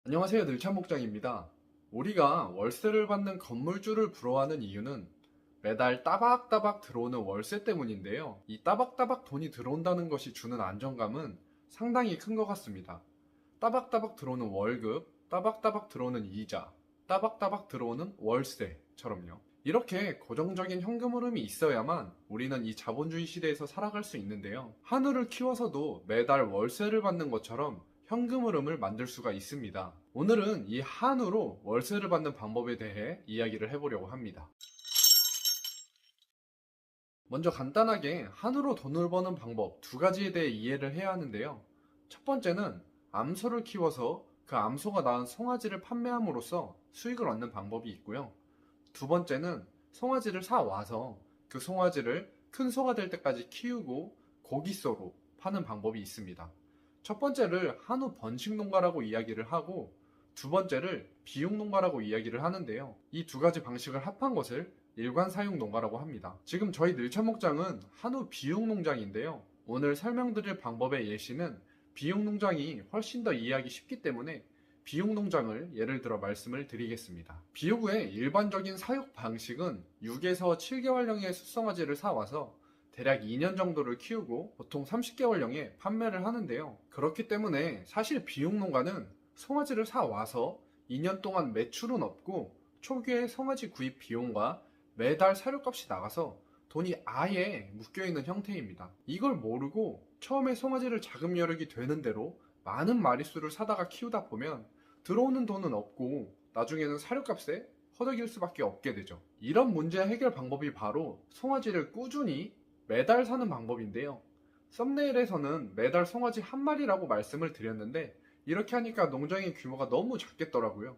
안녕하세요. 늘참목장입니다. 우리가 월세를 받는 건물주를 부러워하는 이유는 매달 따박따박 들어오는 월세 때문인데요. 이 따박따박 돈이 들어온다는 것이 주는 안정감은 상당히 큰 것 같습니다. 따박따박 들어오는 월급, 따박따박 들어오는 이자, 따박따박 들어오는 월세처럼요. 이렇게 고정적인 현금 흐름이 있어야만 우리는 이 자본주의 시대에서 살아갈 수 있는데요. 한우를 키워서도 매달 월세를 받는 것처럼 현금 흐름을 만들 수가 있습니다. 오늘은 이 한우로 월세를 받는 방법에 대해 이야기를 해보려고 합니다. 먼저 간단하게 한우로 돈을 버는 방법 두 가지에 대해 이해를 해야 하는데요. 첫 번째는 암소를 키워서 그 암소가 낳은 송아지를 판매함으로써 수익을 얻는 방법이 있고요. 두 번째는 송아지를 사와서 그 송아지를 큰 소가 될 때까지 키우고 고기소로 파는 방법이 있습니다. 첫 번째를 한우 번식 농가라고 이야기를 하고 두 번째를 비육 농가라고 이야기를 하는데요. 이 두 가지 방식을 합한 것을 일관 사육 농가라고 합니다. 지금 저희 늘참목장은 한우 비육 농장인데요. 오늘 설명드릴 방법의 예시는 비육 농장이 훨씬 더 이해하기 쉽기 때문에 비육 농장을 예를 들어 말씀을 드리겠습니다. 비육 후의 일반적인 사육 방식은 6에서 7개월령의 숫송아지를 사와서 대략 2년 정도를 키우고 보통 30개월령에 판매를 하는데요. 그렇기 때문에 사실 비육 농가는 송아지를 사와서 2년 동안 매출은 없고 초기에 송아지 구입 비용과 매달 사료값이 나가서 돈이 아예 묶여있는 형태입니다. 이걸 모르고 처음에 송아지를 자금 여력이 되는 대로 많은 마리수를 사다가 키우다 보면 들어오는 돈은 없고 나중에는 사료값에 허덕일 수밖에 없게 되죠. 이런 문제 해결 방법이 바로 송아지를 꾸준히 매달 사는 방법인데요. 썸네일에서는 매달 송아지 한 마리라고 말씀을 드렸는데 이렇게 하니까 농장의 규모가 너무 작겠더라고요.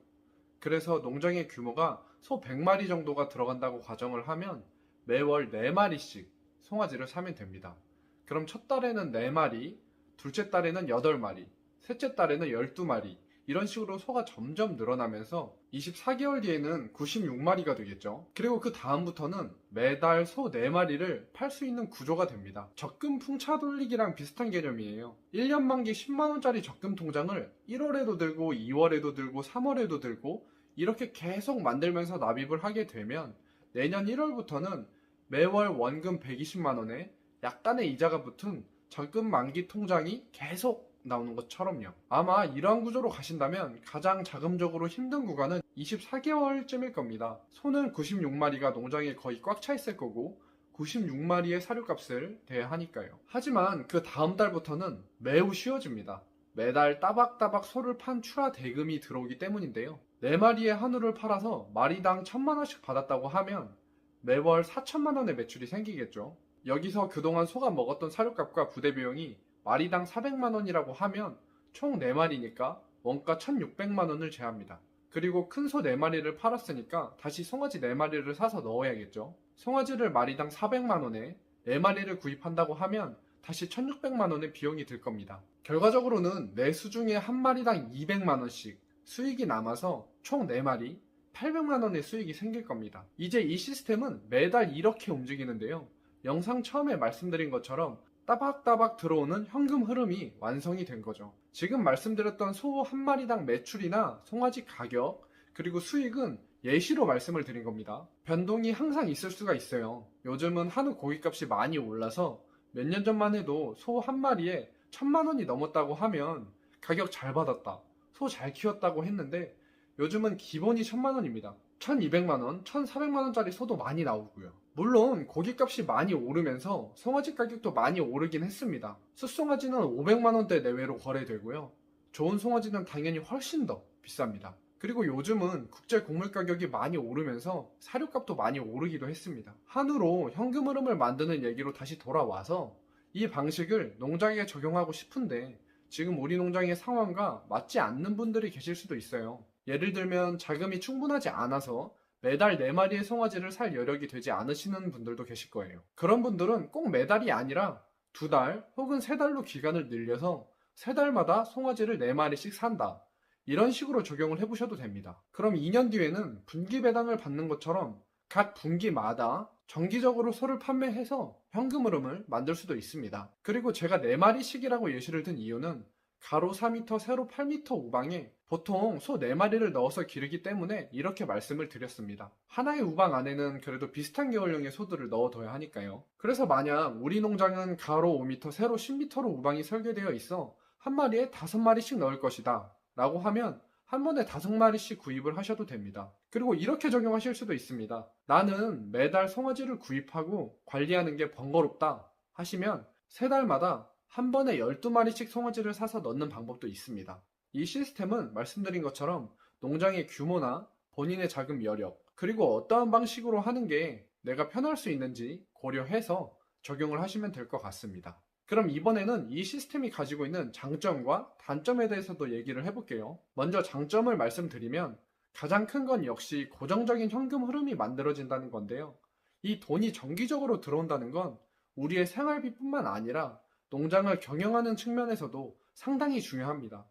그래서 농장의 규모가 소 100마리 정도가 들어간다고 가정을 하면 매월 4마리씩 송아지를 사면 됩니다. 그럼 첫 달에는 4마리, 둘째 달에는 8마리, 셋째 달에는 12마리, 이런 식으로 소가 점점 늘어나면서 24개월 뒤에는 96마리가 되겠죠. 그리고 그 다음부터는 매달 소 4마리를 팔 수 있는 구조가 됩니다. 적금 풍차 돌리기랑 비슷한 개념이에요. 1년 만기 10만원짜리 적금 통장을 1월에도 들고 2월에도 들고 3월에도 들고 이렇게 계속 만들면서 납입을 하게 되면 내년 1월부터는 매월 원금 120만원에 약간의 이자가 붙은 적금 만기 통장이 계속 나오는 것처럼요. 아마 이러한 구조로 가신다면 가장 자금적으로 힘든 구간은 24개월쯤일 겁니다. 소는 96마리가 농장에 거의 꽉 차 있을 거고 96마리의 사료값을 대야 하니까요. 하지만 그 다음 달부터는 매우 쉬워집니다. 매달 따박따박 소를 판 출하 대금이 들어오기 때문인데요. 4마리의 한우를 팔아서 마리당 1000만원씩 받았다고 하면 매월 4천만원의 매출이 생기겠죠. 여기서 그동안 소가 먹었던 사료값과 부대 비용이 마리당 400만원이라고 하면 총 4마리니까 원가 1600만원을 제합니다. 그리고 큰 소 4마리를 팔았으니까 다시 송아지 4마리를 사서 넣어야겠죠. 송아지를 마리당 400만원에 4마리를 구입한다고 하면 다시 1600만원의 비용이 들 겁니다. 결과적으로는 매수 중에 한 마리당 200만원씩 수익이 남아서 총 4마리 800만원의 수익이 생길 겁니다. 이제 이 시스템은 매달 이렇게 움직이는데요. 영상 처음에 말씀드린 것처럼 따박따박 들어오는 현금 흐름이 완성이 된 거죠. 지금 말씀드렸던 소 한 마리당 매출이나 송아지 가격 그리고 수익은 예시로 말씀을 드린 겁니다. 변동이 항상 있을 수가 있어요. 요즘은 한우 고기값이 많이 올라서 몇 년 전만 해도 소 한 마리에 1000만원이 넘었다고 하면 가격 잘 받았다, 소 잘 키웠다고 했는데 요즘은 기본이 1000만원입니다. 1200만원, 1400만원짜리 소도 많이 나오고요. 물론 고기값이 많이 오르면서 송아지 가격도 많이 오르긴 했습니다. 숫송아지는 500만원대 내외로 거래되고요. 좋은 송아지는 당연히 훨씬 더 비쌉니다. 그리고 요즘은 국제 곡물 가격이 많이 오르면서 사료값도 많이 오르기도 했습니다. 한우로 현금 흐름을 만드는 얘기로 다시 돌아와서 이 방식을 농장에 적용하고 싶은데 지금 우리 농장의 상황과 맞지 않는 분들이 계실 수도 있어요. 예를 들면 자금이 충분하지 않아서 매달 4마리의 송아지를 살 여력이 되지 않으시는 분들도 계실 거예요. 그런 분들은 꼭 매달이 아니라 2달 혹은 3달로 기간을 늘려서 3달마다 송아지를 4마리씩 산다, 이런 식으로 적용을 해보셔도 됩니다. 그럼 2년 뒤에는 분기 배당을 받는 것처럼 각 분기마다 정기적으로 소를 판매해서 현금 흐름을 만들 수도 있습니다. 그리고 제가 4마리씩이라고 예시를 든 이유는 가로 4m, 세로 8m 우방에 보통 소 4마리를 넣어서 기르기 때문에 이렇게 말씀을 드렸습니다. 하나의 우방 안에는 그래도 비슷한 계열령의 소들을 넣어둬야 하니까요. 그래서 만약 우리 농장은 가로 5m, 세로 10m로 우방이 설계되어 있어 한 마리에 5마리씩 넣을 것이다 라고 하면 한 번에 5마리씩 구입을 하셔도 됩니다. 그리고 이렇게 적용하실 수도 있습니다. 나는 매달 송아지를 구입하고 관리하는 게 번거롭다 하시면 3달마다 한 번에 12마리씩 송아지를 사서 넣는 방법도 있습니다. 이 시스템은 말씀드린 것처럼 농장의 규모나 본인의 자금 여력, 그리고 어떠한 방식으로 하는 게 내가 편할 수 있는지 고려해서 적용을 하시면 될 것 같습니다. 그럼 이번에는 이 시스템이 가지고 있는 장점과 단점에 대해서도 얘기를 해볼게요. 먼저 장점을 말씀드리면 가장 큰 건 역시 고정적인 현금 흐름이 만들어진다는 건데요. 이 돈이 정기적으로 들어온다는 건 우리의 생활비뿐만 아니라 농장을 경영하는 측면에서도 상당히 중요합니다.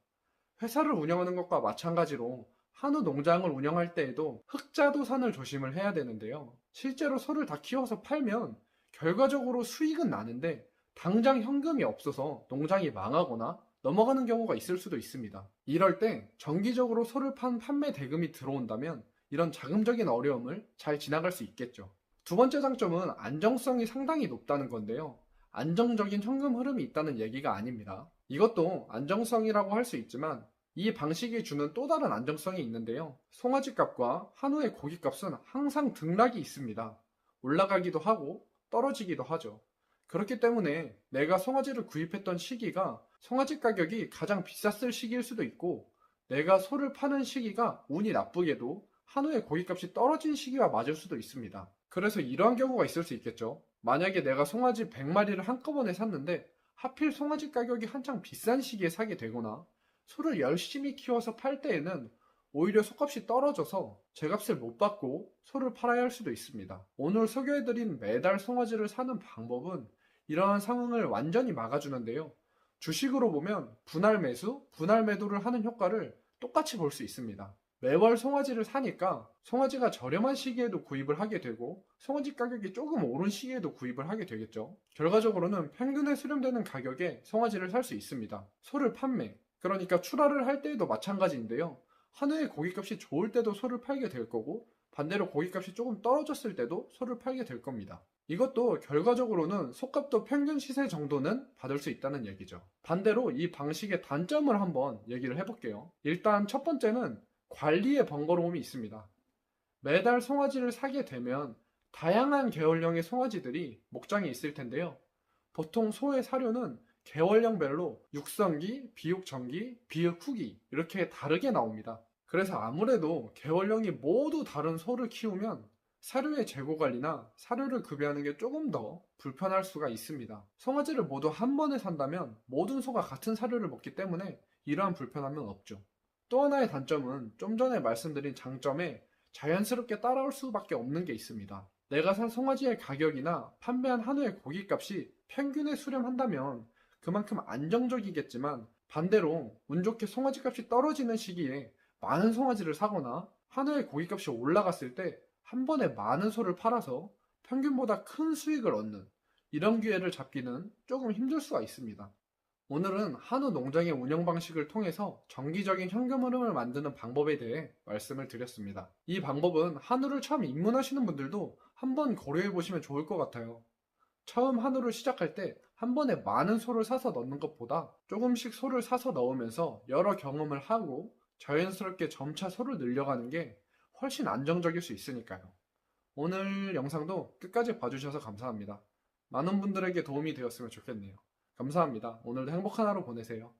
회사를 운영하는 것과 마찬가지로 한우 농장을 운영할 때에도 흑자도산을 조심을 해야 되는데요. 실제로 소를 다 키워서 팔면 결과적으로 수익은 나는데 당장 현금이 없어서 농장이 망하거나 넘어가는 경우가 있을 수도 있습니다. 이럴 때 정기적으로 소를 판 판매 대금이 들어온다면 이런 자금적인 어려움을 잘 지나갈 수 있겠죠. 두 번째 장점은 안정성이 상당히 높다는 건데요. 안정적인 현금 흐름이 있다는 얘기가 아닙니다. 이것도 안정성이라고 할 수 있지만 이 방식이 주는 또 다른 안정성이 있는데요. 송아지 값과 한우의 고기 값은 항상 등락이 있습니다. 올라가기도 하고 떨어지기도 하죠. 그렇기 때문에 내가 송아지를 구입했던 시기가 송아지 가격이 가장 비쌌을 시기일 수도 있고 내가 소를 파는 시기가 운이 나쁘게도 한우의 고기값이 떨어진 시기와 맞을 수도 있습니다. 그래서 이러한 경우가 있을 수 있겠죠. 만약에 내가 송아지 100마리를 한꺼번에 샀는데 하필 송아지 가격이 한창 비싼 시기에 사게 되거나 소를 열심히 키워서 팔 때에는 오히려 소값이 떨어져서 제값을 못 받고 소를 팔아야 할 수도 있습니다. 오늘 소개해드린 매달 송아지를 사는 방법은 이러한 상황을 완전히 막아주는데요. 주식으로 보면 분할 매수, 분할 매도를 하는 효과를 똑같이 볼 수 있습니다. 매월 송아지를 사니까 송아지가 저렴한 시기에도 구입을 하게 되고 송아지 가격이 조금 오른 시기에도 구입을 하게 되겠죠. 결과적으로는 평균에 수렴되는 가격에 송아지를 살 수 있습니다. 소를 판매, 그러니까 출하를 할 때에도 마찬가지인데요. 한우의 고기값이 좋을 때도 소를 팔게 될 거고 반대로 고기값이 조금 떨어졌을 때도 소를 팔게 될 겁니다. 이것도 결과적으로는 소값도 평균 시세 정도는 받을 수 있다는 얘기죠. 반대로 이 방식의 단점을 한번 얘기를 해볼게요. 일단 첫 번째는 관리의 번거로움이 있습니다. 매달 송아지를 사게 되면 다양한 계열령의 송아지들이 목장에 있을 텐데요. 보통 소의 사료는 계열령별로 육성기, 비육정기, 비육후기 이렇게 다르게 나옵니다. 그래서 아무래도 계열령이 모두 다른 소를 키우면 사료의 재고 관리나 사료를 급여하는 게 조금 더 불편할 수가 있습니다. 송아지를 모두 한 번에 산다면 모든 소가 같은 사료를 먹기 때문에 이러한 불편함은 없죠. 또 하나의 단점은 좀 전에 말씀드린 장점에 자연스럽게 따라올 수밖에 없는 게 있습니다. 내가 산 송아지의 가격이나 판매한 한우의 고기값이 평균에 수렴한다면 그만큼 안정적이겠지만 반대로 운 좋게 송아지 값이 떨어지는 시기에 많은 송아지를 사거나 한우의 고기값이 올라갔을 때 한 번에 많은 소를 팔아서 평균보다 큰 수익을 얻는 이런 기회를 잡기는 조금 힘들 수가 있습니다. 오늘은 한우 농장의 운영 방식을 통해서 정기적인 현금 흐름을 만드는 방법에 대해 말씀을 드렸습니다. 이 방법은 한우를 처음 입문하시는 분들도 한번 고려해 보시면 좋을 것 같아요. 처음 한우를 시작할 때 한 번에 많은 소를 사서 넣는 것보다 조금씩 소를 사서 넣으면서 여러 경험을 하고 자연스럽게 점차 소를 늘려가는 게 훨씬 안정적일 수 있으니까요. 오늘 영상도 끝까지 봐주셔서 감사합니다. 많은 분들에게 도움이 되었으면 좋겠네요. 감사합니다. 오늘도 행복한 하루 보내세요.